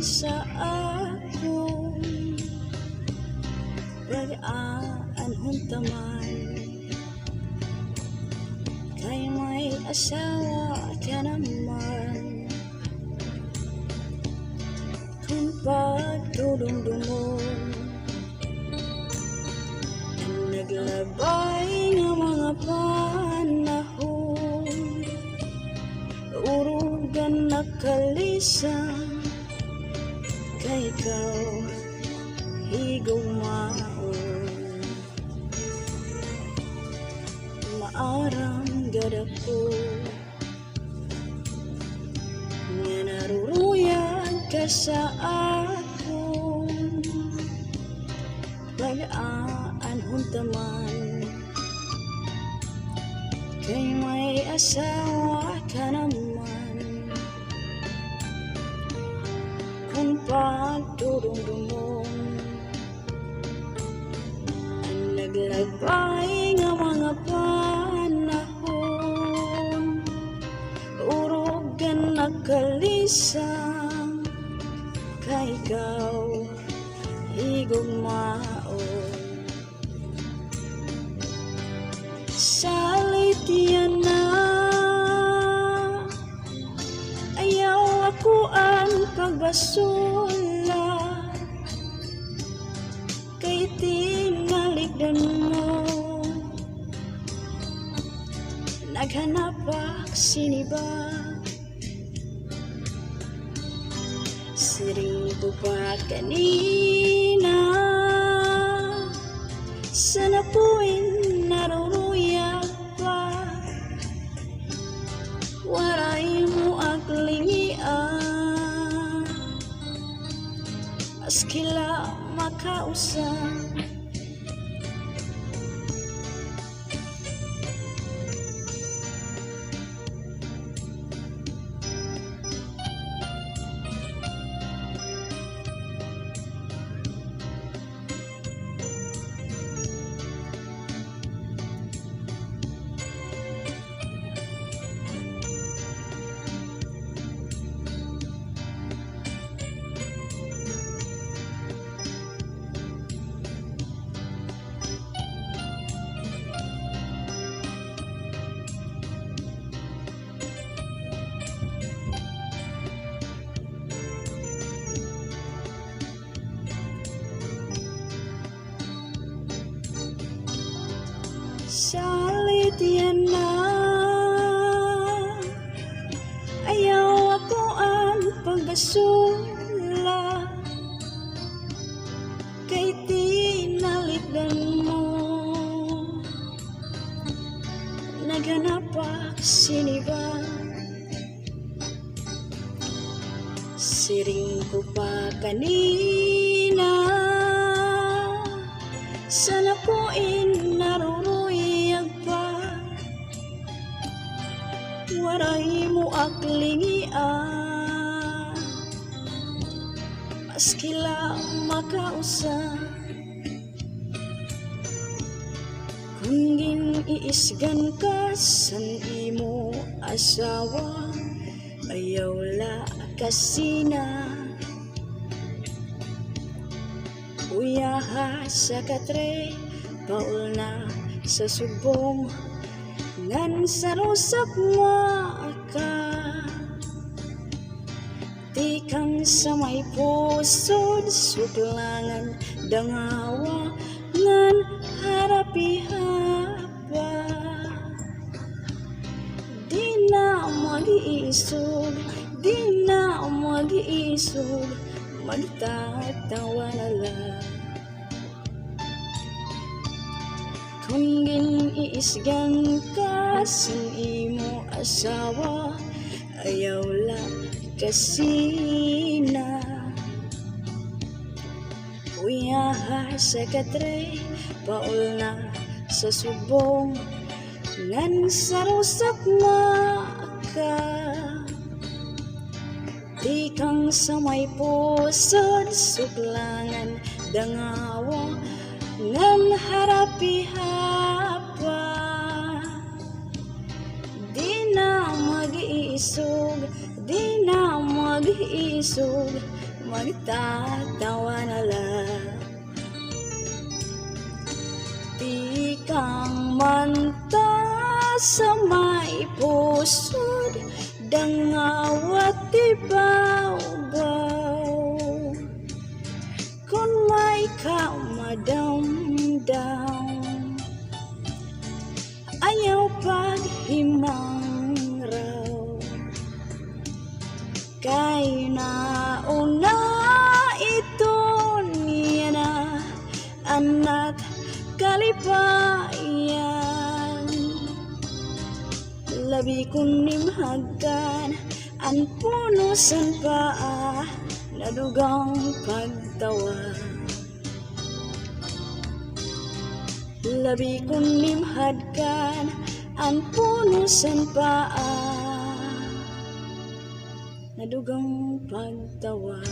sa akong pag-aan huntaman, kay may asawa ka naman. Kung pagdudumdumon ang naglabay ng mga panahon, urugan nakalisan, kay ikaw higugmaon. Maarang gadako nga naruruyag ka sa akong pag-aan huntaman, kay may asawa ka naman. Kung pagdudumdumon ang naglagay ng mga panahon, urugan nakalisang, kay ikaw higugmaon. Salit yan na ayaw ako ang pagbasula, kay tinalikdan mo. Naghanap ak siniba, siring ko pa kanina, sana po'y naruruyag pa, waray mo aglingian, maskila makausap. Salit yan na ayaw ako ang pagbasula, kay tinalikdan mo. Naghanap ak siniba, siring ko pa kanina, sana po'y naruruyag pa, waray mo aglingian, maskila makausap. Kung giniisgan ka san imo asawa, ayaw la kasina, uyaha sa katre, paul na sa subong, ngan sa rusap ka, tikang sa may pusod, suklangan dangawa, ngan harapi hapa, di na mag-iisog, di na mag-iisog, magtatawa na lang. Kung giniisgan ka san imo asawa, ayaw la kasina, uyaha sa katre, paul na sa subong, ngan sa rusap ka, tikang sa may pusod, suklangan dangawa, ngan harapi hapa, di na mag-iisog, di na mag-iisog, magtatawa na lang. Di kang manta sa may pusod, dangawat ibaw-baw. Kung may kamadamdam, ayaw paghimang raw. Kay nauna ito niya na anak kalipayan. Labi kunim hagdan ang punusan paa, nadugang pagtawa. Labi kunim hagdan ang punusan paa, nadugang pagtawa.